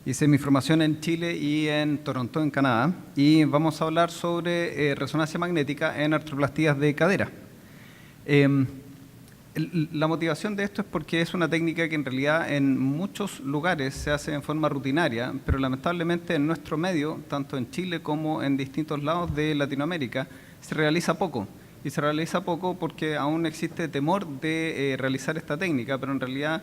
Hice mi formación en Chile y en Toronto, en Canadá, y vamos a hablar sobre resonancia magnética en artroplastías de cadera. La motivación de esto es porque es una técnica que en realidad en muchos lugares se hace en forma rutinaria, pero lamentablemente en nuestro medio, tanto en Chile como en distintos lados de Latinoamérica, se realiza poco. Y se realiza poco porque aún existe temor de realizar esta técnica, pero en realidad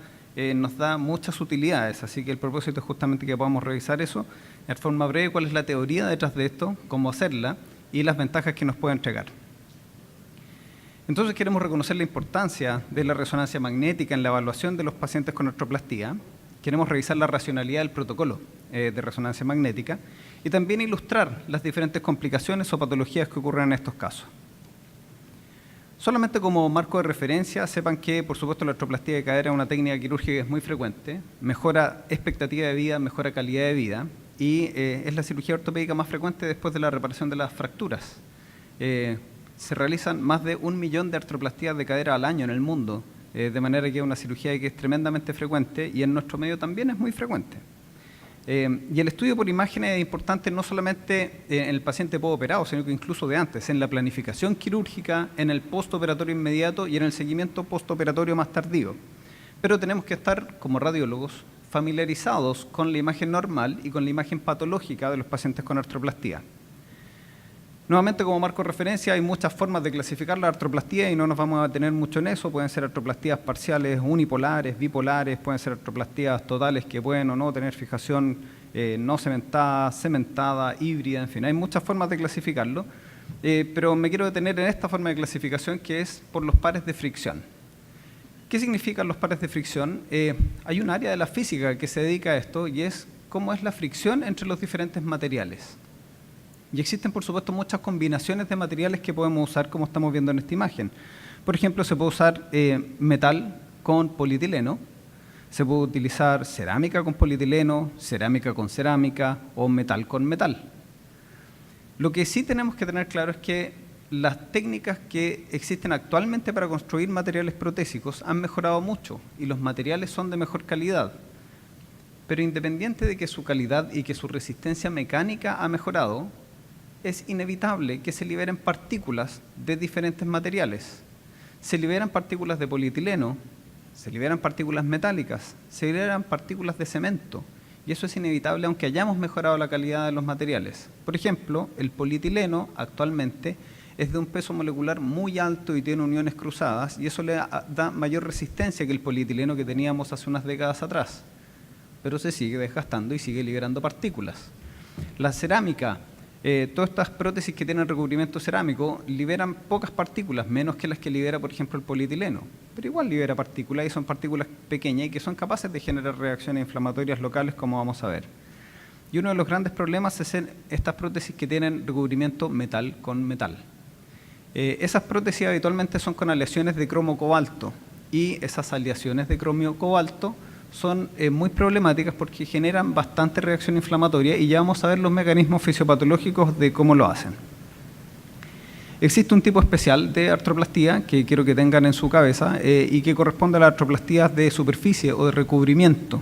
nos da muchas utilidades, así que el propósito es justamente que podamos revisar eso en forma breve, cuál es la teoría detrás de esto, cómo hacerla y las ventajas que nos puede entregar. Entonces queremos reconocer la importancia de la resonancia magnética en la evaluación de los pacientes con artroplastía, queremos revisar la racionalidad del protocolo de resonancia magnética y también ilustrar las diferentes complicaciones o patologías que ocurren en estos casos. Solamente como marco de referencia, sepan que, por supuesto, la artroplastía de cadera es una técnica quirúrgica que es muy frecuente, mejora expectativa de vida, mejora calidad de vida y es la cirugía ortopédica más frecuente después de la reparación de las fracturas. Se realizan más de 1 millón de artroplastías de cadera al año en el mundo, de manera que es una cirugía que es tremendamente frecuente y en nuestro medio también es muy frecuente. Y el estudio por imágenes es importante no solamente en el paciente postoperado, sino que incluso de antes, en la planificación quirúrgica, en el postoperatorio inmediato y en el seguimiento postoperatorio más tardío. Pero tenemos que estar, como radiólogos, familiarizados con la imagen normal y con la imagen patológica de los pacientes con artroplastía. Nuevamente, como marco de referencia, hay muchas formas de clasificar la artroplastía y no nos vamos a detener mucho en eso. Pueden ser artroplastías parciales, unipolares, bipolares, pueden ser artroplastías totales que pueden o no tener fijación no cementada, cementada, híbrida, en fin, hay muchas formas de clasificarlo, pero me quiero detener en esta forma de clasificación que es por los pares de fricción. ¿Qué significan los pares de fricción? Hay un área de la física que se dedica a esto y es cómo es la fricción entre los diferentes materiales. Y existen, por supuesto, muchas combinaciones de materiales que podemos usar, como estamos viendo en esta imagen. Por ejemplo, se puede usar metal con polietileno, se puede utilizar cerámica con polietileno, cerámica con cerámica o metal con metal. Lo que sí tenemos que tener claro es que las técnicas que existen actualmente para construir materiales protésicos han mejorado mucho y los materiales son de mejor calidad. Pero independiente de que su calidad y que su resistencia mecánica ha mejorado, es inevitable que se liberen partículas de diferentes materiales. Se liberan partículas de polietileno, se liberan partículas metálicas, se liberan partículas de cemento. Y eso es inevitable aunque hayamos mejorado la calidad de los materiales. Por ejemplo, el polietileno actualmente es de un peso molecular muy alto y tiene uniones cruzadas, y eso le da mayor resistencia que el polietileno que teníamos hace unas décadas atrás. Pero se sigue desgastando y sigue liberando partículas. La cerámica, todas estas prótesis que tienen recubrimiento cerámico liberan pocas partículas, menos que las que libera, por ejemplo, el polietileno. Pero igual libera partículas y son partículas pequeñas y que son capaces de generar reacciones inflamatorias locales, como vamos a ver. Y uno de los grandes problemas es estas prótesis que tienen recubrimiento metal con metal. Esas prótesis habitualmente son con aleaciones de cromo-cobalto y esas aleaciones de cromio-cobalto son muy problemáticas porque generan bastante reacción inflamatoria y ya vamos a ver los mecanismos fisiopatológicos de cómo lo hacen. Existe un tipo especial de artroplastía que quiero que tengan en su cabeza y que corresponde a las artroplastías de superficie o de recubrimiento.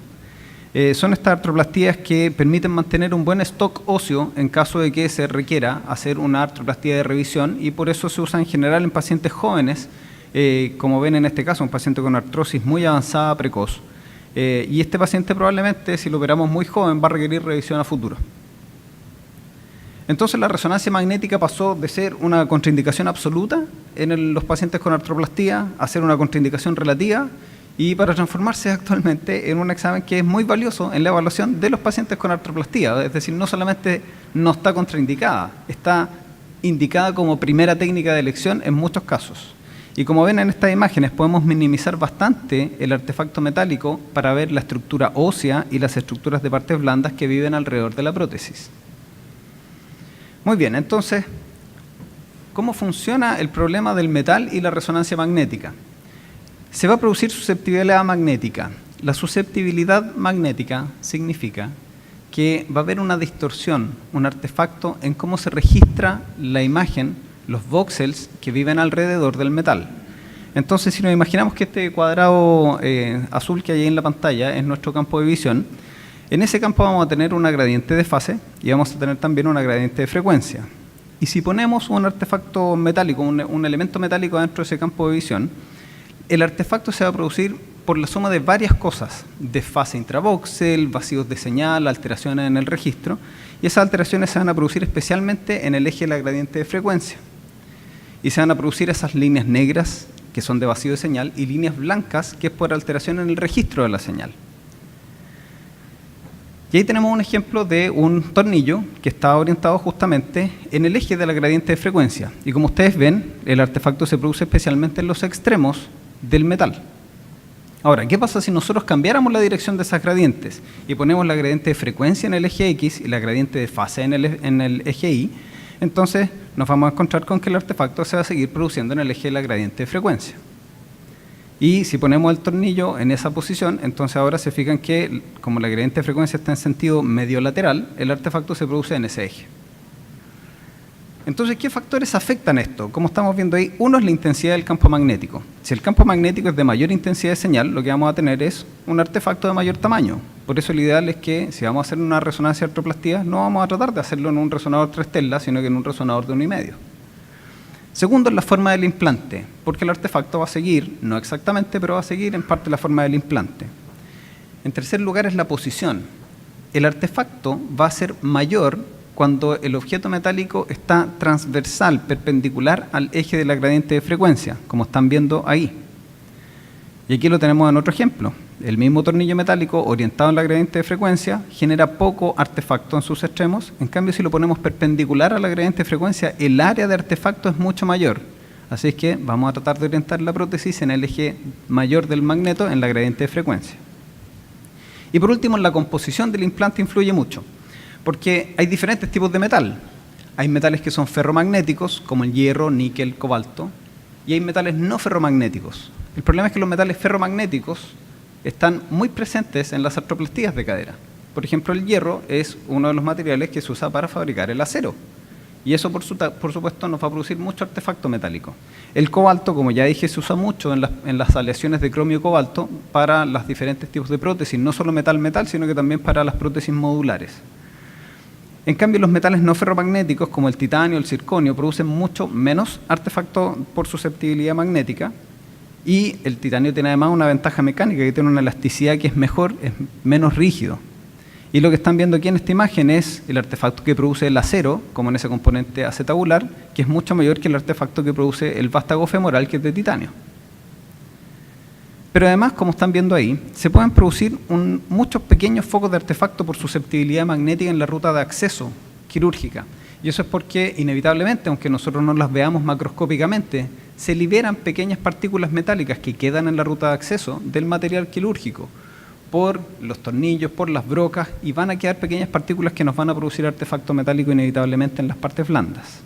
Son estas artroplastías que permiten mantener un buen stock óseo en caso de que se requiera hacer una artroplastía de revisión y por eso se usa en general en pacientes jóvenes, como ven en este caso, un paciente con artrosis muy avanzada precoz. Y este paciente probablemente, si lo operamos muy joven, va a requerir revisión a futuro. Entonces la resonancia magnética pasó de ser una contraindicación absoluta en los pacientes con artroplastía a ser una contraindicación relativa y para transformarse actualmente en un examen que es muy valioso en la evaluación de los pacientes con artroplastía. Es decir, no solamente no está contraindicada, está indicada como primera técnica de elección en muchos casos. Y como ven en estas imágenes, podemos minimizar bastante el artefacto metálico para ver la estructura ósea y las estructuras de partes blandas que viven alrededor de la prótesis. Muy bien, entonces, ¿cómo funciona el problema del metal y la resonancia magnética? Se va a producir susceptibilidad magnética. La susceptibilidad magnética significa que va a haber una distorsión, un artefacto en cómo se registra la imagen, los voxels que viven alrededor del metal. Entonces, si nos imaginamos que este cuadrado azul que hay ahí en la pantalla es nuestro campo de visión, En ese campo vamos a tener una gradiente de fase y vamos a tener también una gradiente de frecuencia. Y si ponemos un artefacto metálico, un elemento metálico dentro de ese campo de visión, el artefacto se va a producir por la suma de varias cosas: desfase intravoxel, vacíos de señal, alteraciones en el registro, y esas alteraciones se van a producir especialmente en el eje de la gradiente de frecuencia. Y se van a producir esas líneas negras, que son de vacío de señal, y líneas blancas, que es por alteración en el registro de la señal. Y ahí tenemos un ejemplo de un tornillo que está orientado justamente en el eje de la gradiente de frecuencia. Y como ustedes ven, el artefacto se produce especialmente en los extremos del metal. Ahora, ¿qué pasa si nosotros cambiáramos la dirección de esas gradientes y ponemos la gradiente de frecuencia en el eje X y la gradiente de fase en el eje Y? Entonces nos vamos a encontrar con que el artefacto se va a seguir produciendo en el eje de la gradiente de frecuencia. Y si ponemos el tornillo en esa posición, entonces ahora se fijan que, como la gradiente de frecuencia está en sentido medio lateral, el artefacto se produce en ese eje. Entonces, ¿qué factores afectan esto? Como estamos viendo ahí, uno es la intensidad del campo magnético. Si el campo magnético es de mayor intensidad de señal, lo que vamos a tener es un artefacto de mayor tamaño. Por eso el ideal es que, si vamos a hacer una resonancia de artroplastia, no vamos a tratar de hacerlo en un resonador 3 teslas, sino que en un resonador de 1,5. Segundo es la forma del implante, porque el artefacto va a seguir, no exactamente, pero va a seguir en parte la forma del implante. En tercer lugar es la posición. El artefacto va a ser mayor cuando el objeto metálico está transversal, perpendicular al eje de la gradiente de frecuencia, como están viendo ahí. Y aquí lo tenemos en otro ejemplo. El mismo tornillo metálico orientado en la gradiente de frecuencia genera poco artefacto en sus extremos. En cambio, si lo ponemos perpendicular a la gradiente de frecuencia, el área de artefacto es mucho mayor. Así es que vamos a tratar de orientar la prótesis en el eje mayor del magneto, en la gradiente de frecuencia. Y por último, la composición del implante influye mucho, porque hay diferentes tipos de metal. Hay metales que son ferromagnéticos, como el hierro, níquel, cobalto, y hay metales no ferromagnéticos. El problema es que los metales ferromagnéticos están muy presentes en las artroplastías de cadera. Por ejemplo, el hierro es uno de los materiales que se usa para fabricar el acero. Y eso, por supuesto, nos va a producir mucho artefacto metálico. El cobalto, como ya dije, se usa mucho en las aleaciones de cromio-cobalto para los diferentes tipos de prótesis, no solo metal-metal, sino que también para las prótesis modulares. En cambio, los metales no ferromagnéticos, como el titanio o el circonio, producen mucho menos artefacto por susceptibilidad magnética. Y el titanio tiene además una ventaja mecánica, que tiene una elasticidad que es mejor, es menos rígido. Y lo que están viendo aquí en esta imagen es el artefacto que produce el acero, como en ese componente acetabular, que es mucho mayor que el artefacto que produce el vástago femoral, que es de titanio. Pero además, como están viendo ahí, se pueden producir muchos pequeños focos de artefacto por susceptibilidad magnética en la ruta de acceso quirúrgica. Y eso es porque, inevitablemente, aunque nosotros no las veamos macroscópicamente, se liberan pequeñas partículas metálicas que quedan en la ruta de acceso del material quirúrgico por los tornillos, por las brocas, y van a quedar pequeñas partículas que nos van a producir artefacto metálico inevitablemente en las partes blandas.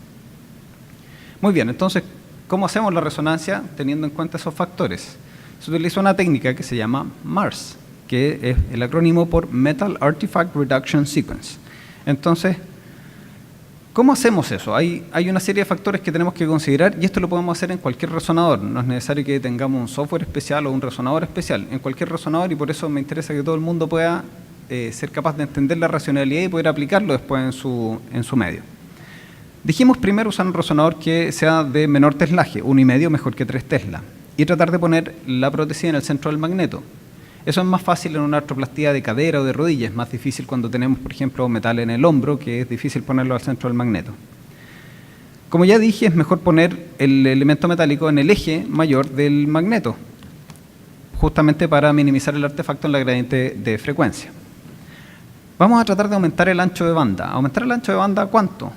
Muy bien, entonces, ¿cómo hacemos la resonancia teniendo en cuenta esos factores? Se utiliza una técnica que se llama MARS, que es el acrónimo por Metal Artifact Reduction Sequence. Entonces, ¿cómo hacemos eso? Hay una serie de factores que tenemos que considerar, y esto lo podemos hacer en cualquier resonador. No es necesario que tengamos un software especial o un resonador especial. En cualquier resonador, y por eso me interesa que todo el mundo pueda ser capaz de entender la racionalidad y poder aplicarlo después en su medio. Dijimos primero usar un resonador que sea de menor teslaje, 1,5 mejor que 3 tesla, y tratar de poner la prótesis en el centro del magneto. Eso es más fácil en una artroplastía de cadera o de rodilla, es más difícil cuando tenemos, por ejemplo, metal en el hombro, que es difícil ponerlo al centro del magneto. Como ya dije, es mejor poner el elemento metálico en el eje mayor del magneto, justamente para minimizar el artefacto en la gradiente de frecuencia. Vamos a tratar de aumentar el ancho de banda. ¿Aumentar el ancho de banda a cuánto?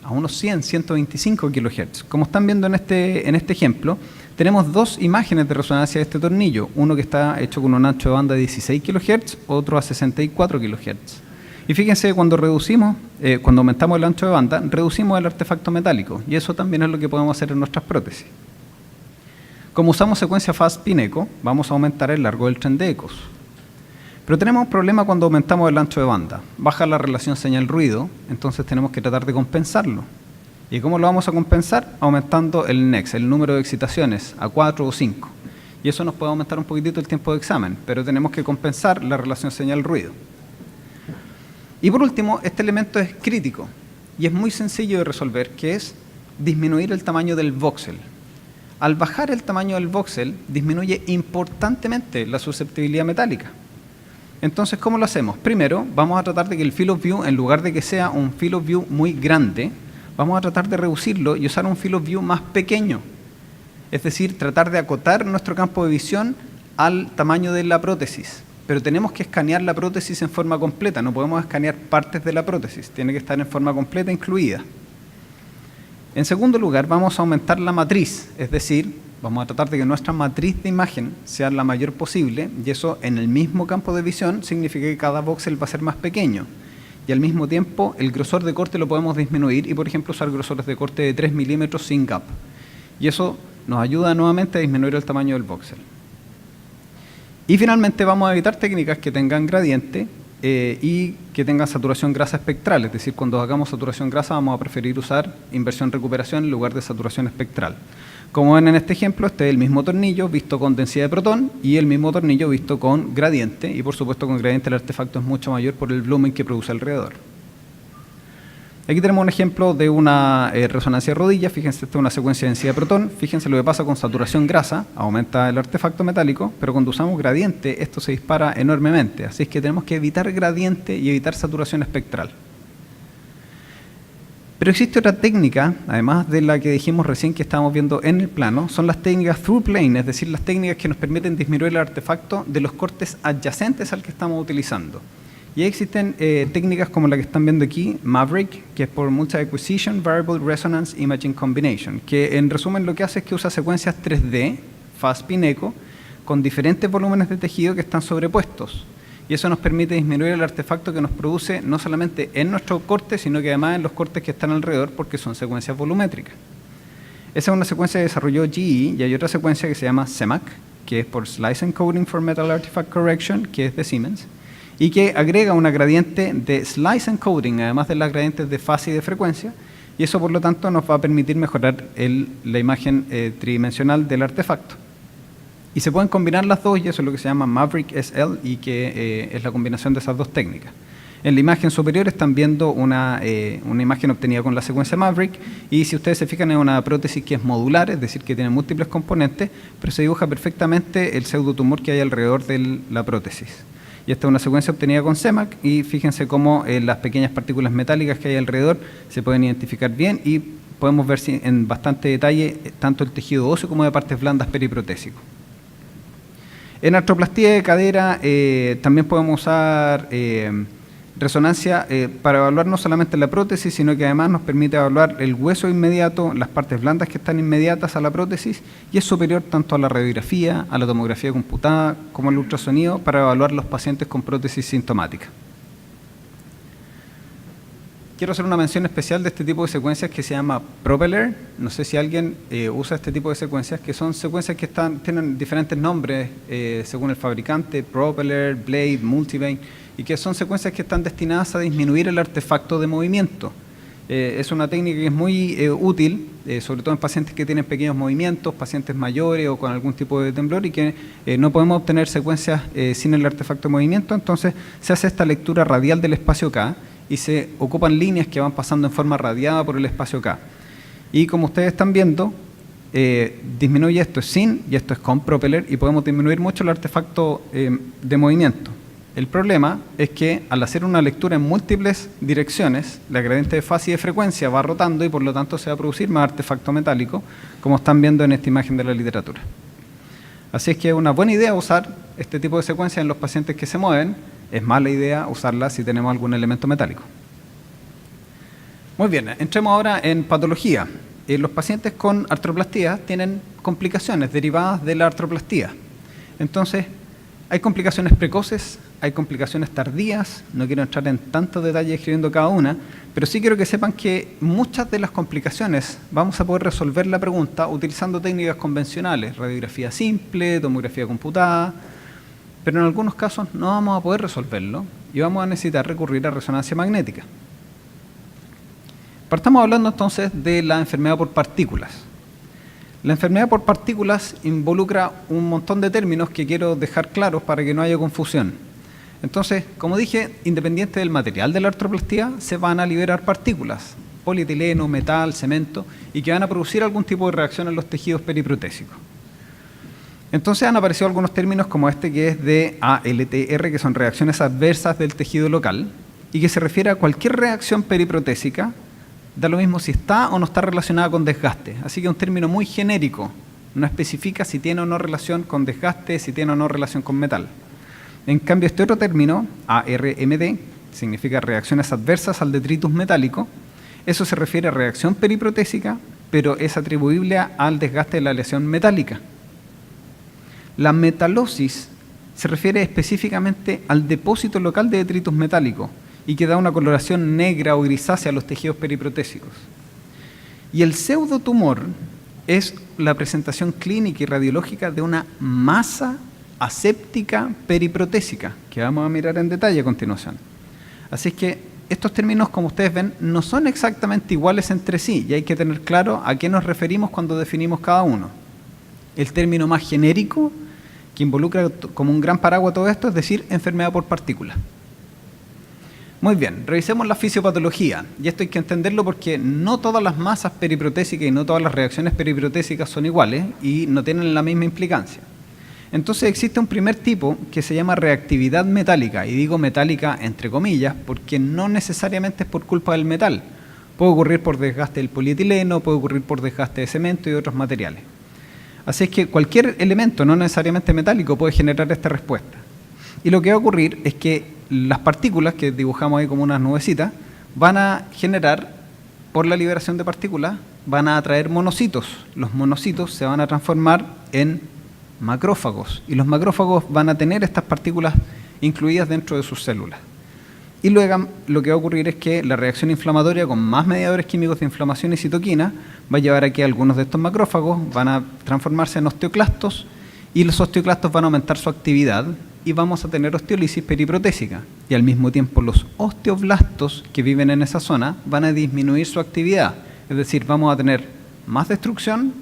A unos 100, 125 kHz. Como están viendo en este ejemplo, tenemos dos imágenes de resonancia de este tornillo, uno que está hecho con un ancho de banda de 16 kHz, otro a 64 kHz. Y fíjense, cuando aumentamos el ancho de banda, reducimos el artefacto metálico, y eso también es lo que podemos hacer en nuestras prótesis. Como usamos secuencia Fast-Spin Echo, vamos a aumentar el largo del tren de ecos. Pero tenemos un problema cuando aumentamos el ancho de banda. Baja la relación señal-ruido, entonces tenemos que tratar de compensarlo. ¿Y cómo lo vamos a compensar? Aumentando el NEX, el número de excitaciones, a 4 o 5. Y eso nos puede aumentar un poquitito el tiempo de examen, pero tenemos que compensar la relación señal-ruido. Y por último, este elemento es crítico y es muy sencillo de resolver, que es disminuir el tamaño del voxel. Al bajar el tamaño del voxel, disminuye importantemente la susceptibilidad metálica. Entonces, ¿cómo lo hacemos? Primero, vamos a tratar de que el field of view, en lugar de que sea un field of view muy grande, vamos a tratar de reducirlo y usar un field of view más pequeño. Es decir, tratar de acotar nuestro campo de visión al tamaño de la prótesis. Pero tenemos que escanear la prótesis en forma completa, no podemos escanear partes de la prótesis, tiene que estar en forma completa incluida. En segundo lugar, vamos a aumentar la matriz, es decir, vamos a tratar de que nuestra matriz de imagen sea la mayor posible, y eso en el mismo campo de visión significa que cada voxel va a ser más pequeño. Y al mismo tiempo, el grosor de corte lo podemos disminuir y, por ejemplo, usar grosores de corte de 3 milímetros sin gap. Y eso nos ayuda nuevamente a disminuir el tamaño del voxel. Y finalmente vamos a evitar técnicas que tengan gradiente y que tengan saturación grasa espectral. Es decir, cuando hagamos saturación grasa vamos a preferir usar inversión-recuperación en lugar de saturación espectral. Como ven en este ejemplo, este es el mismo tornillo visto con densidad de protón y el mismo tornillo visto con gradiente. Y por supuesto con gradiente el artefacto es mucho mayor por el volumen que produce alrededor. Aquí tenemos un ejemplo de una resonancia de rodilla. Fíjense, esta es una secuencia de densidad de protón. Fíjense lo que pasa con saturación grasa, aumenta el artefacto metálico, pero cuando usamos gradiente esto se dispara enormemente. Así es que tenemos que evitar gradiente y evitar saturación espectral. Pero existe otra técnica, además de la que dijimos recién que estábamos viendo en el plano, son las técnicas through plane, es decir, las técnicas que nos permiten disminuir el artefacto de los cortes adyacentes al que estamos utilizando. Y ahí existen técnicas como la que están viendo aquí, Maverick, que es por Multi-Acquisition Variable Resonance Imaging Combination, que en resumen lo que hace es que usa secuencias 3D, fast spin echo, con diferentes volúmenes de tejido que están sobrepuestos. Y eso nos permite disminuir el artefacto que nos produce no solamente en nuestro corte, sino que además en los cortes que están alrededor, porque son secuencias volumétricas. Esa es una secuencia que desarrolló GE, y hay otra secuencia que se llama CEMAC, que es por Slice Encoding for Metal Artifact Correction, que es de Siemens, y que agrega una gradiente de slice encoding, además de las gradientes de fase y de frecuencia, y eso por lo tanto nos va a permitir mejorar la imagen tridimensional del artefacto. Y se pueden combinar las dos, y eso es lo que se llama Maverick SL, y que es la combinación de esas dos técnicas. En la imagen superior están viendo una imagen obtenida con la secuencia Maverick, y si ustedes se fijan es una prótesis que es modular, es decir, que tiene múltiples componentes, pero se dibuja perfectamente el pseudotumor que hay alrededor de la prótesis. Y esta es una secuencia obtenida con CEMAC, y fíjense cómo las pequeñas partículas metálicas que hay alrededor se pueden identificar bien, y podemos ver en bastante detalle tanto el tejido óseo como de partes blandas periprotésico. En artroplastía de cadera también podemos usar resonancia para evaluar no solamente la prótesis, sino que además nos permite evaluar el hueso inmediato, las partes blandas que están inmediatas a la prótesis, y es superior tanto a la radiografía, a la tomografía computada, como al ultrasonido, para evaluar los pacientes con prótesis sintomática. Quiero hacer una mención especial de este tipo de secuencias que se llama Propeller. No sé si alguien usa este tipo de secuencias, que son secuencias que tienen diferentes nombres según el fabricante, Propeller, Blade, Multivane, y que son secuencias que están destinadas a disminuir el artefacto de movimiento. Es una técnica que es muy útil, sobre todo en pacientes que tienen pequeños movimientos, pacientes mayores o con algún tipo de temblor, y que no podemos obtener secuencias sin el artefacto de movimiento. Entonces se hace esta lectura radial del espacio K, y se ocupan líneas que van pasando en forma radiada por el espacio K. Y como ustedes están viendo, disminuye esto es sin y esto es con Propeller, y podemos disminuir mucho el artefacto de movimiento. El problema es que al hacer una lectura en múltiples direcciones, la gradiente de fase y de frecuencia va rotando, y por lo tanto se va a producir más artefacto metálico, como están viendo en esta imagen de la literatura. Así es que es una buena idea usar este tipo de secuencias en los pacientes que se mueven. Es mala idea usarla si tenemos algún elemento metálico. Muy bien, entremos ahora en patología. Los pacientes con artroplastía tienen complicaciones derivadas de la artroplastía. Entonces, hay complicaciones precoces, hay complicaciones tardías. No quiero entrar en tantos detalles escribiendo cada una, pero sí quiero que sepan que muchas de las complicaciones vamos a poder resolver la pregunta utilizando técnicas convencionales, radiografía simple, tomografía computada, pero en algunos casos no vamos a poder resolverlo y vamos a necesitar recurrir a resonancia magnética. Partamos hablando entonces de la enfermedad por partículas. La enfermedad por partículas involucra un montón de términos que quiero dejar claros para que no haya confusión. Entonces, como dije, independiente del material de la artroplastía, se van a liberar partículas, polietileno, metal, cemento, y que van a producir algún tipo de reacción en los tejidos periprotésicos. Entonces han aparecido algunos términos como este que es de ALTR, que son reacciones adversas del tejido local, y que se refiere a cualquier reacción periprotésica, da lo mismo si está o no está relacionada con desgaste. Así que es un término muy genérico, no especifica si tiene o no relación con desgaste, si tiene o no relación con metal. En cambio, este otro término, ARMD, significa reacciones adversas al detritus metálico. Eso se refiere a reacción periprotésica, pero es atribuible al desgaste de la lesión metálica. La metalosis se refiere específicamente al depósito local de detritus metálico y que da una coloración negra o grisácea a los tejidos periprotésicos. Y el pseudotumor es la presentación clínica y radiológica de una masa aséptica periprotésica, que vamos a mirar en detalle a continuación. Así es que estos términos, como ustedes ven, no son exactamente iguales entre sí y hay que tener claro a qué nos referimos cuando definimos cada uno. El término más genérico, que involucra como un gran paraguas todo esto, es decir, enfermedad por partícula. Muy bien, revisemos la fisiopatología, y esto hay que entenderlo porque no todas las masas periprotésicas y no todas las reacciones periprotésicas son iguales y no tienen la misma implicancia. Entonces existe un primer tipo que se llama reactividad metálica, y digo metálica entre comillas porque no necesariamente es por culpa del metal. Puede ocurrir por desgaste del polietileno, puede ocurrir por desgaste de cemento y otros materiales. Así es que cualquier elemento, no necesariamente metálico, puede generar esta respuesta. Y lo que va a ocurrir es que las partículas, que dibujamos ahí como unas nubecitas, van a generar, por la liberación de partículas, van a atraer monocitos. Los monocitos se van a transformar en macrófagos, y los macrófagos van a tener estas partículas incluidas dentro de sus células. Y luego lo que va a ocurrir es que la reacción inflamatoria con más mediadores químicos de inflamación y citoquina va a llevar a que algunos de estos macrófagos van a transformarse en osteoclastos, y los osteoclastos van a aumentar su actividad y vamos a tener osteolisis periprotésica, y al mismo tiempo los osteoblastos que viven en esa zona van a disminuir su actividad, es decir, vamos a tener más destrucción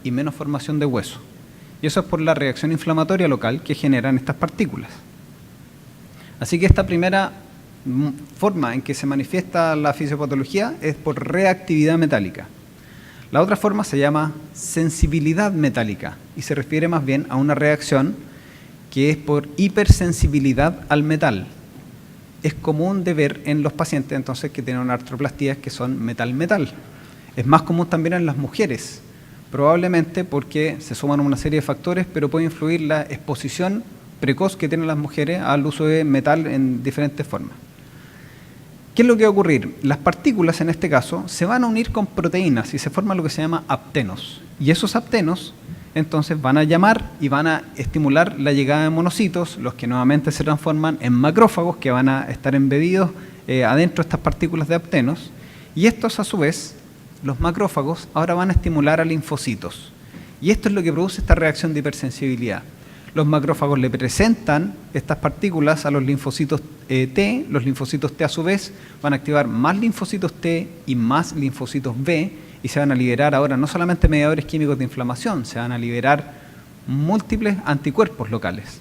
y menos formación de hueso. Y eso es por la reacción inflamatoria local que generan estas partículas. Así que esta primera forma en que se manifiesta la fisiopatología es por reactividad metálica. La otra forma se llama sensibilidad metálica y se refiere más bien a una reacción que es por hipersensibilidad al metal. Es común de ver en los pacientes entonces que tienen artroplastías que son metal-metal. Es más común también en las mujeres, probablemente porque se suman una serie de factores, pero puede influir la exposición precoz que tienen las mujeres al uso de metal en diferentes formas. ¿Qué es lo que va a ocurrir? Las partículas, en este caso, se van a unir con proteínas y se forma lo que se llama aptenos. Y esos aptenos, entonces, van a llamar y van a estimular la llegada de monocitos, los que nuevamente se transforman en macrófagos, que van a estar embebidos adentro de estas partículas de aptenos. Y estos, a su vez, los macrófagos ahora van a estimular a linfocitos. Y esto es lo que produce esta reacción de hipersensibilidad. Los macrófagos le presentan estas partículas a los linfocitos T. Los linfocitos T, a su vez, van a activar más linfocitos T y más linfocitos B, y se van a liberar ahora no solamente mediadores químicos de inflamación, se van a liberar múltiples anticuerpos locales.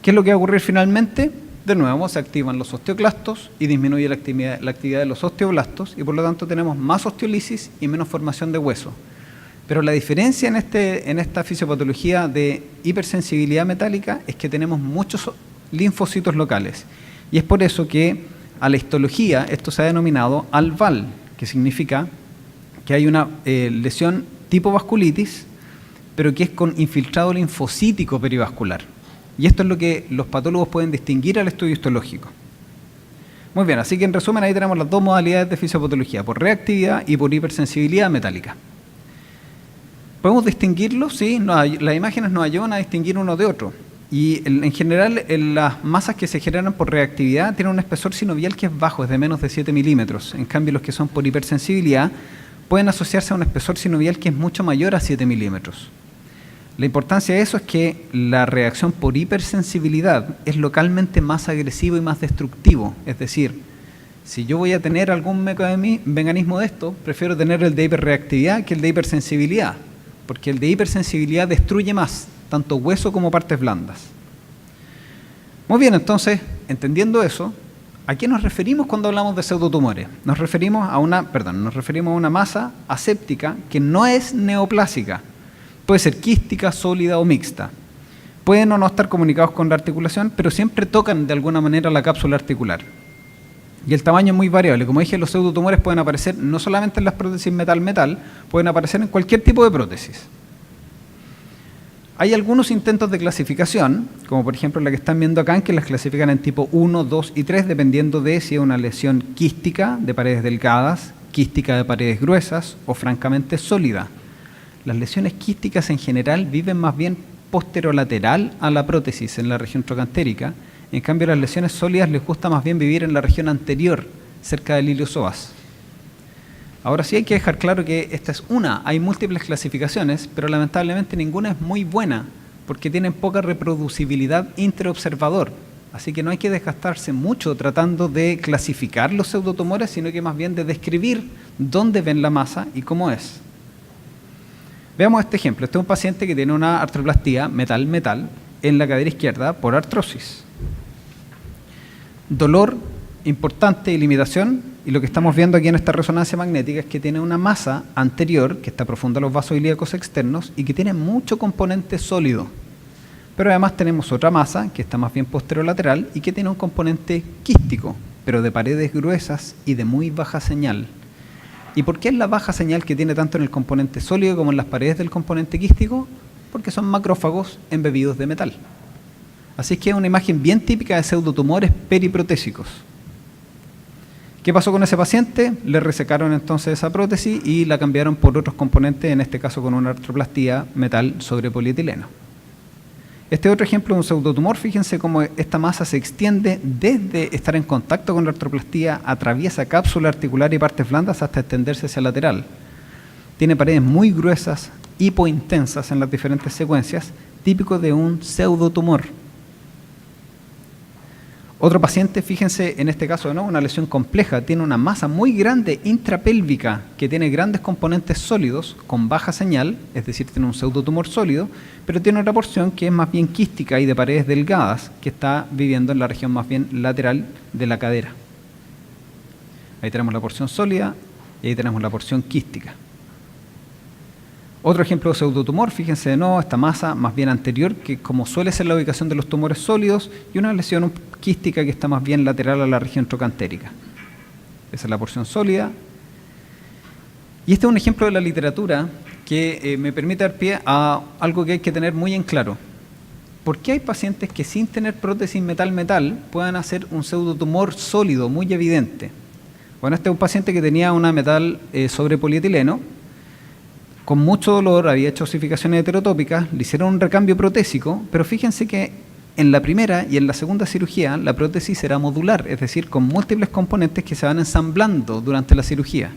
¿Qué es lo que va a ocurrir finalmente? De nuevo, se activan los osteoclastos y disminuye la actividad de los osteoblastos, y por lo tanto tenemos más osteolisis y menos formación de hueso. Pero la diferencia en esta fisiopatología de hipersensibilidad metálica es que tenemos muchos linfocitos locales. Y es por eso que a la histología esto se ha denominado ALVAL, que significa que hay una lesión tipo vasculitis, pero que es con infiltrado linfocítico perivascular. Y esto es lo que los patólogos pueden distinguir al estudio histológico. Muy bien, así que en resumen ahí tenemos las dos modalidades de fisiopatología, por reactividad y por hipersensibilidad metálica. ¿Podemos distinguirlos? Sí, las imágenes nos ayudan a distinguir uno de otro. Y en general las masas que se generan por reactividad tienen un espesor sinovial que es bajo, es de menos de 7 milímetros. En cambio los que son por hipersensibilidad pueden asociarse a un espesor sinovial que es mucho mayor a 7 milímetros. La importancia de eso es que la reacción por hipersensibilidad es localmente más agresivo y más destructivo. Es decir, si yo voy a tener algún mecanismo de esto, prefiero tener el de hiperreactividad que el de hipersensibilidad, porque el de hipersensibilidad destruye más, tanto hueso como partes blandas. Muy bien, entonces, entendiendo eso, ¿a qué nos referimos cuando hablamos de pseudotumores? Nos referimos a una masa aséptica que no es neoplásica. Puede ser quística, sólida o mixta. Pueden o no estar comunicados con la articulación, pero siempre tocan de alguna manera la cápsula articular. Y el tamaño es muy variable. Como dije, los pseudotumores pueden aparecer no solamente en las prótesis metal-metal, pueden aparecer en cualquier tipo de prótesis. Hay algunos intentos de clasificación, como por ejemplo la que están viendo acá, que las clasifican en tipo 1, 2 y 3, dependiendo de si es una lesión quística de paredes delgadas, quística de paredes gruesas o francamente sólida. Las lesiones quísticas en general viven más bien posterolateral a la prótesis en la región trocantérica. En cambio, las lesiones sólidas les gusta más bien vivir en la región anterior, cerca del iliosoas. Ahora sí hay que dejar claro que esta es hay múltiples clasificaciones, pero lamentablemente ninguna es muy buena, porque tienen poca reproducibilidad interobservador. Así que no hay que desgastarse mucho tratando de clasificar los pseudotumores, sino que más bien de describir dónde ven la masa y cómo es. Veamos este ejemplo. Este es un paciente que tiene una artroplastía metal-metal en la cadera izquierda por artrosis. Dolor importante y limitación, y lo que estamos viendo aquí en esta resonancia magnética es que tiene una masa anterior que está profunda a los vasos ilíacos externos y que tiene mucho componente sólido. Pero además tenemos otra masa que está más bien posterolateral y que tiene un componente quístico, pero de paredes gruesas y de muy baja señal. ¿Y por qué es la baja señal que tiene tanto en el componente sólido como en las paredes del componente quístico? Porque son macrófagos embebidos de metal. Así que es una imagen bien típica de pseudotumores periprotésicos. ¿Qué pasó con ese paciente? Le resecaron entonces esa prótesis y la cambiaron por otros componentes, en este caso con una artroplastía metal sobre polietileno. Este otro ejemplo de un pseudotumor, fíjense cómo esta masa se extiende desde estar en contacto con la artroplastía, atraviesa cápsula articular y partes blandas hasta extenderse hacia lateral. Tiene paredes muy gruesas, hipointensas en las diferentes secuencias, típico de un pseudotumor. Otro paciente, fíjense en este caso, ¿no? Una lesión compleja, tiene una masa muy grande intrapélvica que tiene grandes componentes sólidos con baja señal, es decir, tiene un pseudotumor sólido, pero tiene otra porción que es más bien quística y de paredes delgadas, que está viviendo en la región más bien lateral de la cadera. Ahí tenemos la porción sólida y ahí tenemos la porción quística. Otro ejemplo de pseudotumor, fíjense de nuevo, esta masa más bien anterior, que como suele ser la ubicación de los tumores sólidos, y una lesión quística que está más bien lateral a la región trocantérica. Esa es la porción sólida. Y este es un ejemplo de la literatura que me permite dar pie a algo que hay que tener muy en claro. ¿Por qué hay pacientes que sin tener prótesis metal-metal puedan hacer un pseudotumor sólido muy evidente? Bueno, este es un paciente que tenía una metal sobre polietileno, con mucho dolor, había hecho osificaciones heterotópicas, le hicieron un recambio protésico, pero fíjense que en la primera y en la segunda cirugía la prótesis era modular, es decir, con múltiples componentes que se van ensamblando durante la cirugía.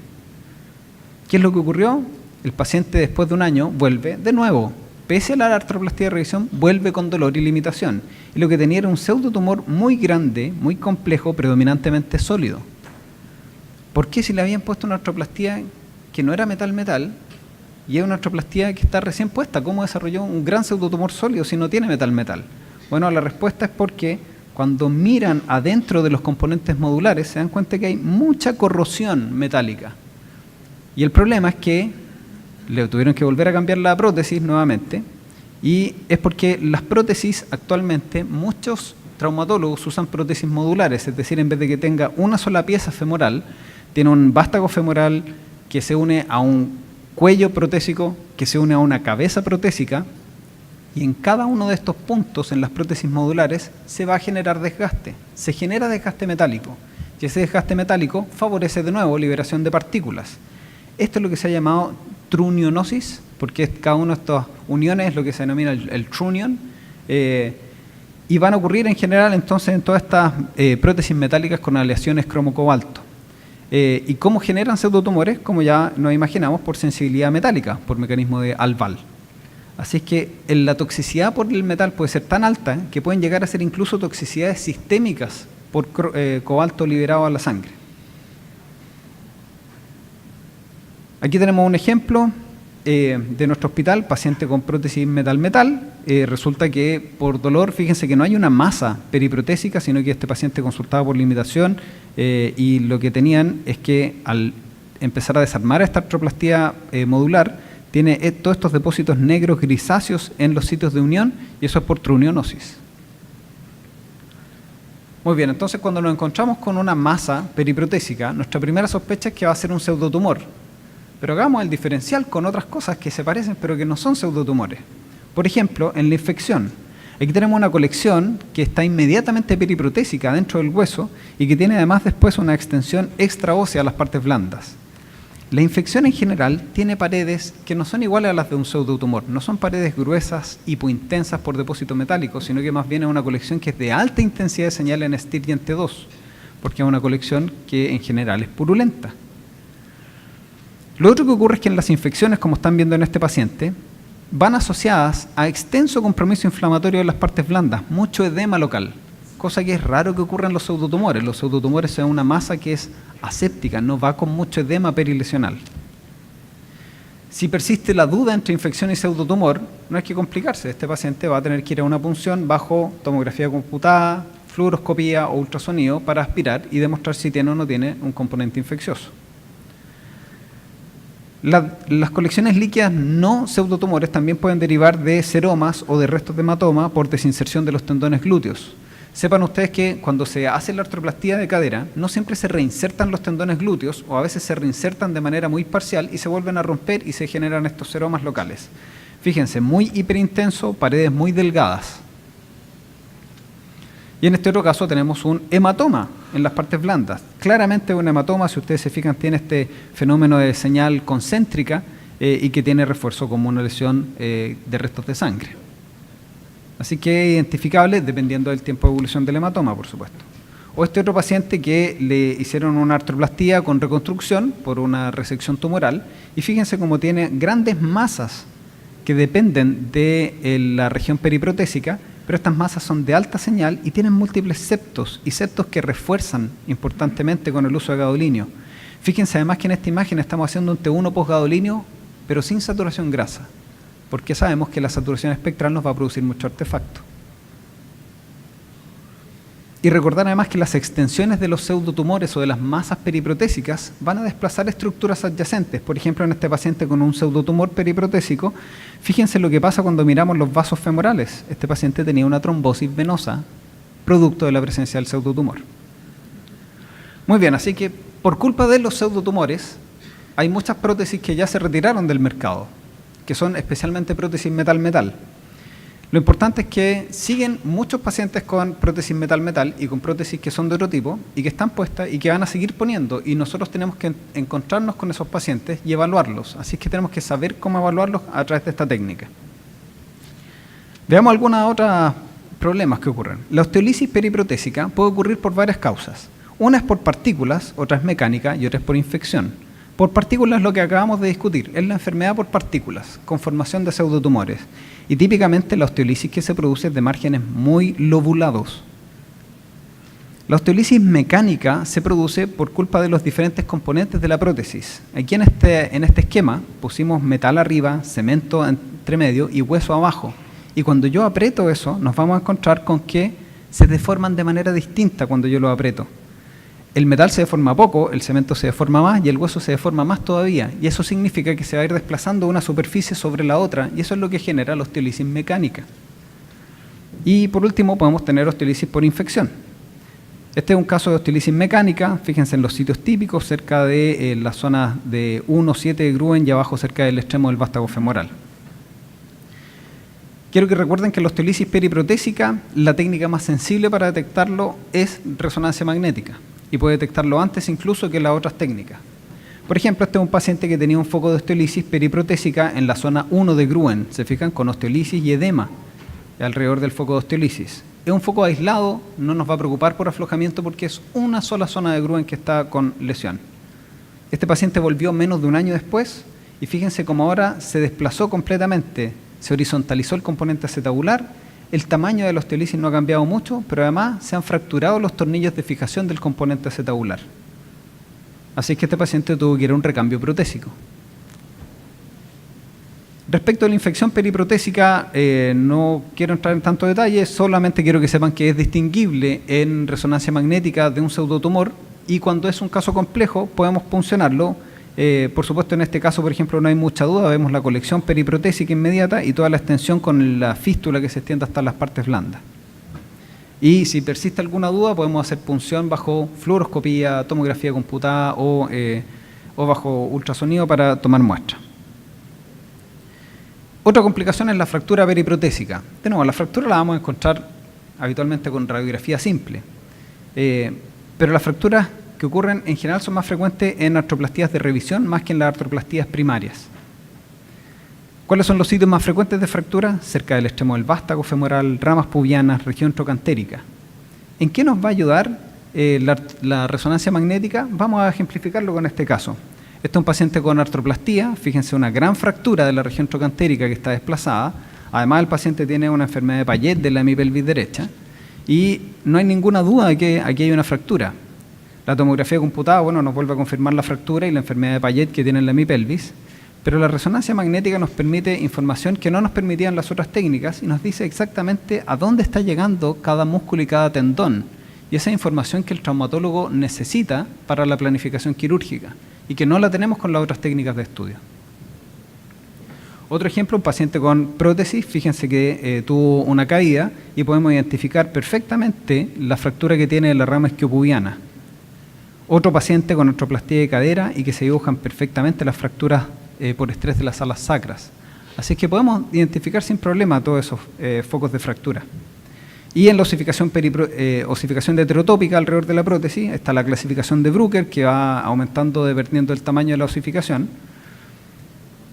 ¿Qué es lo que ocurrió? El paciente después de un año vuelve de nuevo, pese a la artroplastía de revisión, vuelve con dolor y limitación. Y lo que tenía era un pseudotumor muy grande, muy complejo, predominantemente sólido. ¿Por qué si le habían puesto una artroplastía que no era metal-metal, y es una artroplastía que está recién puesta? ¿Cómo desarrolló un gran pseudotumor sólido si no tiene metal-metal? Bueno, la respuesta es porque cuando miran adentro de los componentes modulares se dan cuenta que hay mucha corrosión metálica. Y el problema es que le tuvieron que volver a cambiar la prótesis nuevamente, y es porque las prótesis actualmente, muchos traumatólogos usan prótesis modulares, es decir, en vez de que tenga una sola pieza femoral, tiene un vástago femoral que se une a un cuello protésico que se une a una cabeza protésica, y en cada uno de estos puntos en las prótesis modulares se va a generar desgaste, se genera desgaste metálico, y ese desgaste metálico favorece de nuevo liberación de partículas. Esto es lo que se ha llamado trunionosis, porque cada una de estas uniones es lo que se denomina el trunion, y van a ocurrir en general entonces en todas estas prótesis metálicas con aleaciones cromo-cobalto. ¿Y cómo generan pseudotumores? Como ya nos imaginamos, por sensibilidad metálica, por mecanismo de Alval. Así es que la toxicidad por el metal puede ser tan alta que pueden llegar a ser incluso toxicidades sistémicas por cobalto liberado a la sangre. Aquí tenemos un ejemplo de nuestro hospital, paciente con prótesis metal-metal. Resulta que por dolor, fíjense que no hay una masa periprotésica, sino que este paciente consultaba por limitación y lo que tenían es que al empezar a desarmar esta artroplastía modular, tiene todos estos depósitos negros grisáceos en los sitios de unión y eso es por triunionosis. Muy bien, entonces cuando nos encontramos con una masa periprotésica, nuestra primera sospecha es que va a ser un pseudotumor. Pero hagamos el diferencial con otras cosas que se parecen pero que no son pseudotumores. Por ejemplo, en la infección. Aquí tenemos una colección que está inmediatamente periprotésica dentro del hueso y que tiene además después una extensión extraósea a las partes blandas. La infección en general tiene paredes que no son iguales a las de un pseudotumor. No son paredes gruesas, hipointensas por depósito metálico, sino que más bien es una colección que es de alta intensidad de señal en STIR y en T2, porque es una colección que en general es purulenta. Lo otro que ocurre es que en las infecciones, como están viendo en este paciente, van asociadas a extenso compromiso inflamatorio de las partes blandas, mucho edema local, cosa que es raro que ocurra en los pseudotumores. Los pseudotumores son una masa que es aséptica, no va con mucho edema perilesional. Si persiste la duda entre infección y pseudotumor, no hay que complicarse. Este paciente va a tener que ir a una punción bajo tomografía computada, fluoroscopía o ultrasonido para aspirar y demostrar si tiene o no tiene un componente infeccioso. Las colecciones líquidas no pseudotumores también pueden derivar de seromas o de restos de hematoma por desinserción de los tendones glúteos. Sepan ustedes que cuando se hace la artroplastía de cadera, no siempre se reinsertan los tendones glúteos o a veces se reinsertan de manera muy parcial y se vuelven a romper y se generan estos seromas locales. Fíjense, muy hiperintenso, paredes muy delgadas. Y en este otro caso tenemos un hematoma en las partes blandas. Claramente un hematoma, si ustedes se fijan, tiene este fenómeno de señal concéntrica y que tiene refuerzo como una lesión de restos de sangre. Así que es identificable dependiendo del tiempo de evolución del hematoma, por supuesto. O este otro paciente que le hicieron una artroplastía con reconstrucción por una resección tumoral y fíjense cómo tiene grandes masas que dependen de la región periprotésica, pero estas masas son de alta señal y tienen múltiples septos y septos que refuerzan importantemente con el uso de gadolinio. Fíjense además que en esta imagen estamos haciendo un T1 posgadolinio, pero sin saturación grasa, porque sabemos que la saturación espectral nos va a producir mucho artefacto. Y recordar además que las extensiones de los pseudotumores o de las masas periprotésicas van a desplazar estructuras adyacentes. Por ejemplo, en este paciente con un pseudotumor periprotésico, fíjense lo que pasa cuando miramos los vasos femorales. Este paciente tenía una trombosis venosa producto de la presencia del pseudotumor. Muy bien, así que por culpa de los pseudotumores hay muchas prótesis que ya se retiraron del mercado, que son especialmente prótesis metal-metal. Lo importante es que siguen muchos pacientes con prótesis metal-metal y con prótesis que son de otro tipo y que están puestas y que van a seguir poniendo, y nosotros tenemos que encontrarnos con esos pacientes y evaluarlos. Así que tenemos que saber cómo evaluarlos a través de esta técnica. Veamos algunos otros problemas que ocurren. La osteolisis periprotésica puede ocurrir por varias causas. Una es por partículas, otra es mecánica y otra es por infección. Por partículas es lo que acabamos de discutir, es la enfermedad por partículas, con formación de pseudotumores. Y típicamente la osteolisis que se produce es de márgenes muy lobulados. La osteolisis mecánica se produce por culpa de los diferentes componentes de la prótesis. Aquí en este esquema pusimos metal arriba, cemento entre medio y hueso abajo. Y cuando yo aprieto eso, nos vamos a encontrar con que se deforman de manera distinta cuando yo lo aprieto. El metal se deforma poco, el cemento se deforma más y el hueso se deforma más todavía. Y eso significa que se va a ir desplazando una superficie sobre la otra y eso es lo que genera la osteolisis mecánica. Y por último podemos tener osteolisis por infección. Este es un caso de osteolisis mecánica, fíjense en los sitios típicos, cerca de la zona de 1-7 de Gruen y abajo cerca del extremo del vástago femoral. Quiero que recuerden que la osteolisis periprotésica, la técnica más sensible para detectarlo es resonancia magnética. Y puede detectarlo antes incluso que las otras técnicas. Por ejemplo, este es un paciente que tenía un foco de osteolisis periprotésica en la zona 1 de Gruen, se fijan, con osteolisis y edema alrededor del foco de osteolisis. Es un foco aislado, no nos va a preocupar por aflojamiento porque es una sola zona de Gruen que está con lesión. Este paciente volvió menos de un año después y fíjense cómo ahora se desplazó completamente, se horizontalizó el componente acetabular. El tamaño de la osteolisis no ha cambiado mucho, pero además se han fracturado los tornillos de fijación del componente acetabular. Así que este paciente tuvo que ir a un recambio protésico. Respecto a la infección periprotésica, no quiero entrar en tanto detalle, solamente quiero que sepan que es distinguible en resonancia magnética de un pseudotumor y cuando es un caso complejo podemos puncionarlo. Por supuesto, en este caso, por ejemplo, no hay mucha duda, vemos la colección periprotésica inmediata y toda la extensión con la fístula que se extiende hasta las partes blandas. Y si persiste alguna duda, podemos hacer punción bajo fluoroscopía, tomografía computada o bajo ultrasonido para tomar muestra. Otra complicación es la fractura periprotésica. De nuevo, la fractura la vamos a encontrar habitualmente con radiografía simple, pero las fracturas que ocurren en general son más frecuentes en artroplastías de revisión más que en las artroplastías primarias. ¿Cuáles son los sitios más frecuentes de fractura? Cerca del extremo del vástago femoral, ramas pubianas, región trocantérica. ¿En qué nos va a ayudar la resonancia magnética? Vamos a ejemplificarlo con este caso. Este es un paciente con artroplastía, fíjense, una gran fractura de la región trocantérica que está desplazada. Además, el paciente tiene una enfermedad de Payet de la hemipelvis derecha y no hay ninguna duda de que aquí hay una fractura. La tomografía computada, bueno, nos vuelve a confirmar la fractura y la enfermedad de Payet que tiene en la hemipelvis, pero la resonancia magnética nos permite información que no nos permitían las otras técnicas y nos dice exactamente a dónde está llegando cada músculo y cada tendón. Y esa información que el traumatólogo necesita para la planificación quirúrgica y que no la tenemos con las otras técnicas de estudio. Otro ejemplo, un paciente con prótesis, fíjense que tuvo una caída y podemos identificar perfectamente la fractura que tiene la rama isquiopubiana. Otro paciente con artroplastía de cadera y que se dibujan perfectamente las fracturas por estrés de las alas sacras. Así que podemos identificar sin problema todos esos focos de fractura. Y en la osificación de heterotópica alrededor de la prótesis está la clasificación de Brucker, que va aumentando dependiendo del tamaño de la osificación.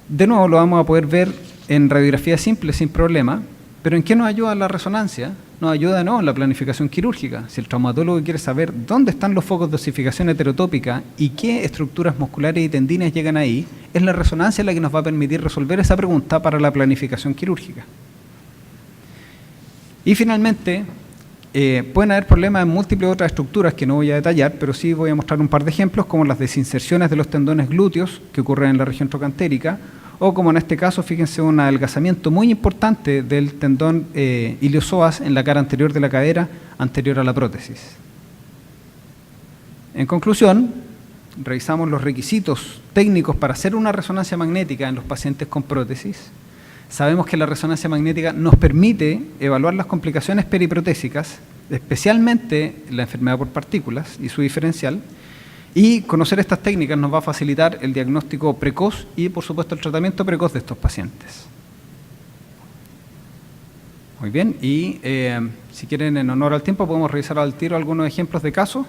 De nuevo lo vamos a poder ver en radiografía simple sin problema, pero ¿en qué nos ayuda la resonancia? Nos ayuda de nuevo en la planificación quirúrgica. Si el traumatólogo quiere saber dónde están los focos de osificación heterotópica y qué estructuras musculares y tendinas llegan ahí, es la resonancia la que nos va a permitir resolver esa pregunta para la planificación quirúrgica. Y finalmente, pueden haber problemas en múltiples otras estructuras que no voy a detallar, pero sí voy a mostrar un par de ejemplos, como las desinserciones de los tendones glúteos que ocurren en la región trocantérica, o como en este caso, fíjense, un adelgazamiento muy importante del tendón iliosoas en la cara anterior de la cadera, anterior a la prótesis. En conclusión, revisamos los requisitos técnicos para hacer una resonancia magnética en los pacientes con prótesis. Sabemos que la resonancia magnética nos permite evaluar las complicaciones periprotésicas, especialmente la enfermedad por partículas y su diferencial, y conocer estas técnicas nos va a facilitar el diagnóstico precoz y, por supuesto, el tratamiento precoz de estos pacientes. Muy bien, y si quieren, en honor al tiempo, podemos revisar al tiro algunos ejemplos de casos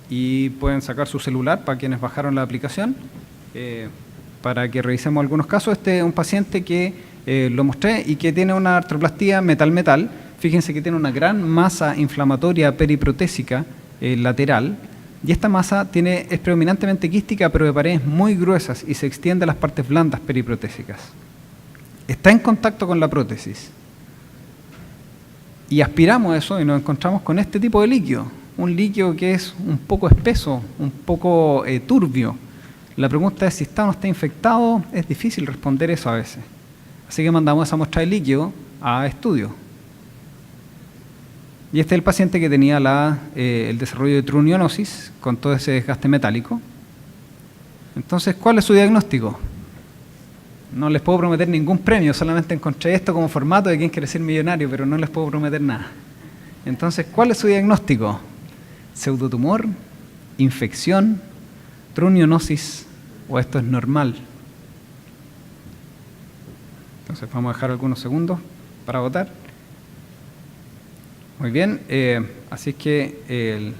y pueden sacar su celular para quienes bajaron la aplicación. Para que revisemos algunos casos. Este es un paciente que lo mostré y que tiene una artroplastía metal-metal. Fíjense que tiene una gran masa inflamatoria periprotésica lateral y esta masa es predominantemente quística pero de paredes muy gruesas y se extiende a las partes blandas periprotésicas. Está en contacto con la prótesis y aspiramos eso y nos encontramos con este tipo de líquido. Un líquido que es un poco espeso, un poco turbio. La pregunta es si está o no está infectado. Es difícil responder eso a veces. Así que mandamos esa muestra de líquido a estudio. Y este es el paciente que tenía el desarrollo de trunionosis con todo ese desgaste metálico. Entonces, ¿cuál es su diagnóstico? No les puedo prometer ningún premio, solamente encontré esto como formato de quien quiere ser millonario, pero no les puedo prometer nada. Entonces, ¿cuál es su diagnóstico? Pseudotumor, infección, trunionosis, o esto es normal. Entonces vamos a dejar algunos segundos para votar. Muy bien, así es que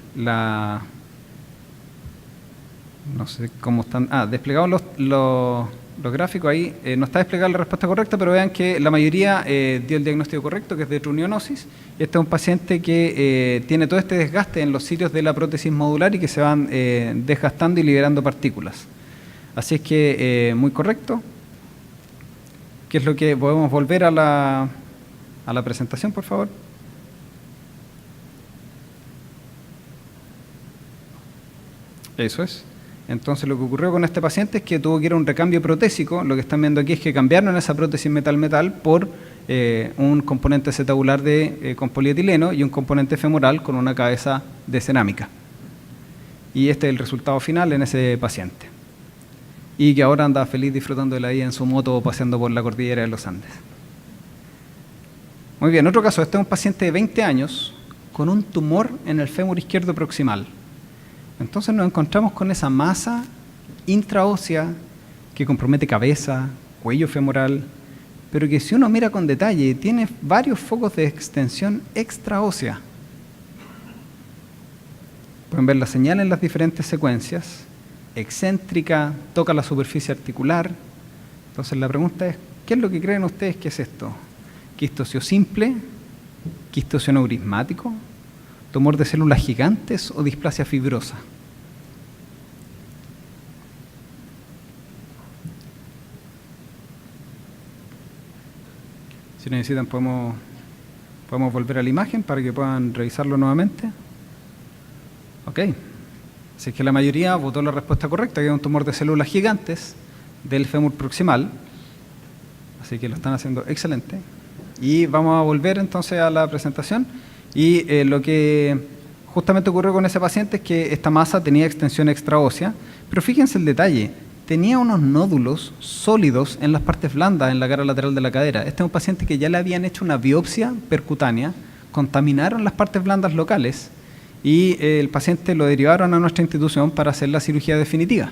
no sé cómo están, desplegados los gráficos ahí, no está desplegada la respuesta correcta, pero vean que la mayoría dio el diagnóstico correcto, que es de trunionosis, y este es un paciente que tiene todo este desgaste en los sitios de la prótesis modular y que se van desgastando y liberando partículas. Así es que muy correcto. ¿Qué es lo que podemos volver a la presentación, por favor? Eso es. Entonces lo que ocurrió con este paciente es que tuvo que ir a un recambio protésico. Lo que están viendo aquí es que cambiaron esa prótesis metal-metal por un componente acetabular con polietileno y un componente femoral con una cabeza de cerámica. Y este es el resultado final en ese paciente. Y que ahora anda feliz disfrutando de la vida en su moto paseando por la cordillera de los Andes. Muy bien, otro caso. Este es un paciente de 20 años con un tumor en el fémur izquierdo proximal. Entonces nos encontramos con esa masa intraósea que compromete cabeza, cuello femoral, pero que si uno mira con detalle tiene varios focos de extensión extraósea. Pueden ver la señal en las diferentes secuencias, excéntrica, toca la superficie articular. Entonces la pregunta es, ¿qué es lo que creen ustedes que es esto? ¿Quistosio simple? ¿Quistosio neurismático? ¿Tumor de células gigantes o displasia fibrosa? Si necesitan podemos volver a la imagen para que puedan revisarlo nuevamente. Ok. Así que la mayoría votó la respuesta correcta, que es un tumor de células gigantes del fémur proximal. Así que lo están haciendo excelente. Y vamos a volver entonces a la presentación. Y lo que justamente ocurrió con ese paciente es que esta masa tenía extensión extraósea, pero fíjense el detalle, tenía unos nódulos sólidos en las partes blandas, en la cara lateral de la cadera. Este es un paciente que ya le habían hecho una biopsia percutánea, contaminaron las partes blandas locales y el paciente lo derivaron a nuestra institución para hacer la cirugía definitiva.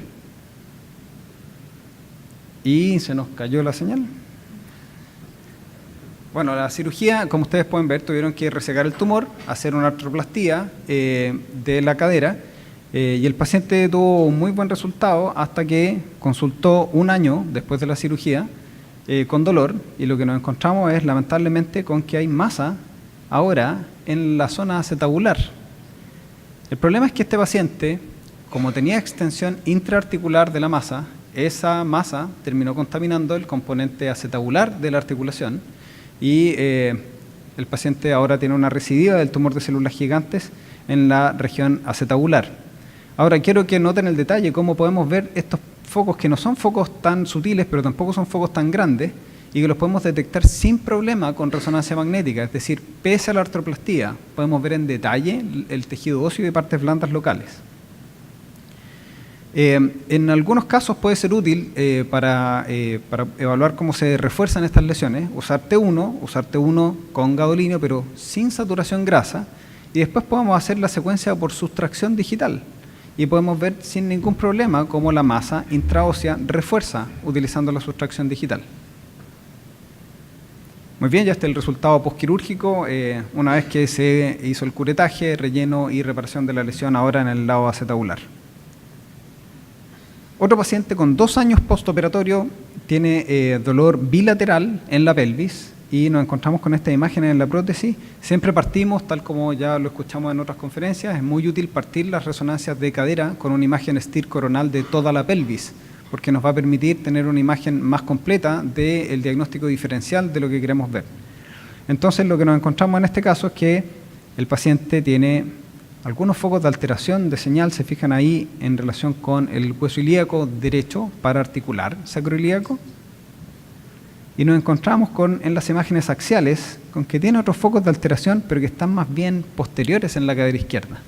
Y se nos cayó la señal. Bueno, la cirugía, como ustedes pueden ver, tuvieron que resecar el tumor, hacer una artroplastía de la cadera y el paciente tuvo un muy buen resultado hasta que consultó un año después de la cirugía con dolor, y lo que nos encontramos es lamentablemente con que hay masa ahora en la zona acetabular. El problema es que este paciente, como tenía extensión intraarticular de la masa, esa masa terminó contaminando el componente acetabular de la articulación y el paciente ahora tiene una recidiva del tumor de células gigantes en la región acetabular. Ahora quiero que noten el detalle, cómo podemos ver estos focos que no son focos tan sutiles, pero tampoco son focos tan grandes, y que los podemos detectar sin problema con resonancia magnética, es decir, pese a la artroplastía, podemos ver en detalle el tejido óseo y partes blandas locales. En algunos casos puede ser útil para evaluar cómo se refuerzan estas lesiones, usar T1 con gadolinio, pero sin saturación grasa, y después podemos hacer la secuencia por sustracción digital, y podemos ver sin ningún problema cómo la masa intraósea refuerza utilizando la sustracción digital. Muy bien, ya está el resultado postquirúrgico, una vez que se hizo el curetaje, relleno y reparación de la lesión ahora en el lado acetabular. Otro paciente con 2 años postoperatorio tiene dolor bilateral en la pelvis y nos encontramos con estas imágenes en la prótesis. Siempre partimos, tal como ya lo escuchamos en otras conferencias, es muy útil partir las resonancias de cadera con una imagen STIR coronal de toda la pelvis, porque nos va a permitir tener una imagen más completa del diagnóstico diferencial de lo que queremos ver. Entonces lo que nos encontramos en este caso es que el paciente tiene algunos focos de alteración de señal, se fijan ahí en relación con el hueso ilíaco derecho paraarticular sacroilíaco, y nos encontramos en las imágenes axiales con que tiene otros focos de alteración, pero que están más bien posteriores en la cadera izquierda.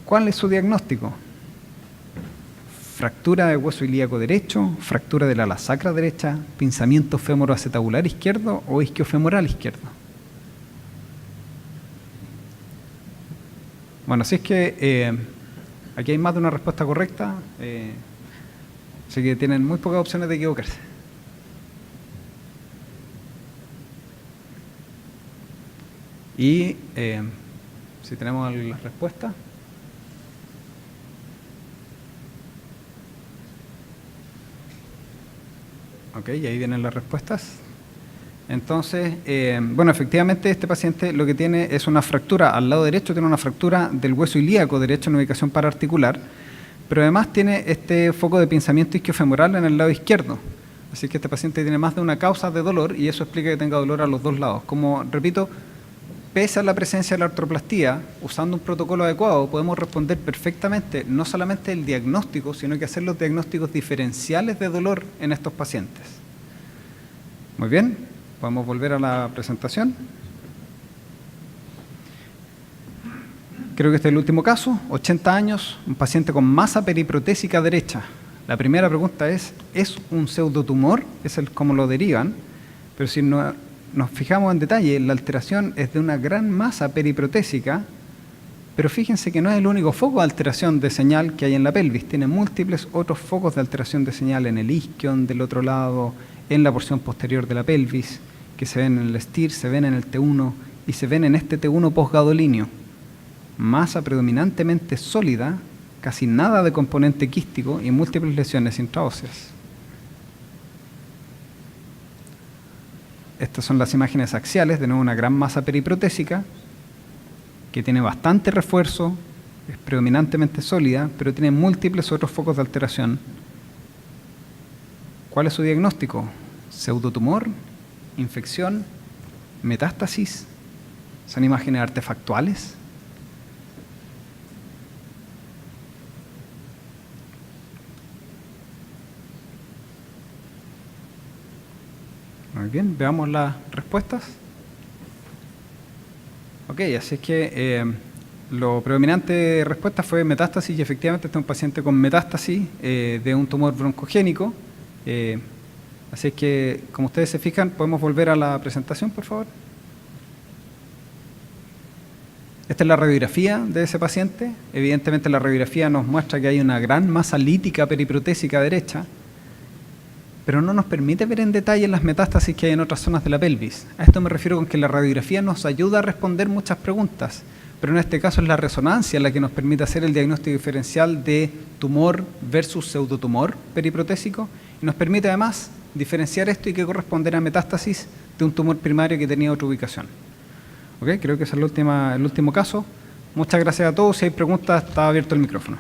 ¿Cuál es su diagnóstico? Fractura de hueso ilíaco derecho, fractura del ala sacra derecha, pinzamiento fémoro-acetabular izquierdo o isquiofemoral izquierdo. Bueno, así es que aquí hay más de una respuesta correcta, así que tienen muy pocas opciones de equivocarse. Y si tenemos las respuestas. Ok, y ahí vienen las respuestas. Entonces, bueno, efectivamente este paciente lo que tiene es una fractura al lado derecho, tiene una fractura del hueso ilíaco derecho en ubicación paraarticular, pero además tiene este foco de pinzamiento isquiofemoral en el lado izquierdo. Así que este paciente tiene más de una causa de dolor y eso explica que tenga dolor a los dos lados. Como repito, pese a la presencia de la artroplastía, usando un protocolo adecuado, podemos responder perfectamente no solamente el diagnóstico, sino que hacer los diagnósticos diferenciales de dolor en estos pacientes. Muy bien, podemos volver a la presentación. Creo que este es el último caso, 80 años, un paciente con masa periprotésica derecha. La primera pregunta ¿es un pseudotumor? Es como lo derivan, pero si nos fijamos en detalle, la alteración es de una gran masa periprotésica, pero fíjense que no es el único foco de alteración de señal que hay en la pelvis, tiene múltiples otros focos de alteración de señal en el isquion del otro lado, en la porción posterior de la pelvis, que se ven en el STIR, se ven en el T1 y se ven en este T1 posgadolíneo. Masa predominantemente sólida, casi nada de componente quístico y múltiples lesiones intraóseas. Estas son las imágenes axiales, de nuevo una gran masa periprotésica que tiene bastante refuerzo, es predominantemente sólida, pero tiene múltiples otros focos de alteración. ¿Cuál es su diagnóstico? Pseudotumor, infección, metástasis. Son imágenes artefactuales. Muy bien, veamos las respuestas. Ok, así es que lo predominante de respuesta fue metástasis y efectivamente este es un paciente con metástasis de un tumor broncogénico. Así es que, como ustedes se fijan, podemos volver a la presentación, por favor. Esta es la radiografía de ese paciente. Evidentemente la radiografía nos muestra que hay una gran masa lítica periprotésica derecha, pero no nos permite ver en detalle las metástasis que hay en otras zonas de la pelvis. A esto me refiero con que la radiografía nos ayuda a responder muchas preguntas, pero en este caso es la resonancia la que nos permite hacer el diagnóstico diferencial de tumor versus pseudotumor periprotésico y nos permite además diferenciar esto y que corresponde a metástasis de un tumor primario que tenía otra ubicación. Ok, creo que ese es el último caso. Muchas gracias a todos. Si hay preguntas, está abierto el micrófono.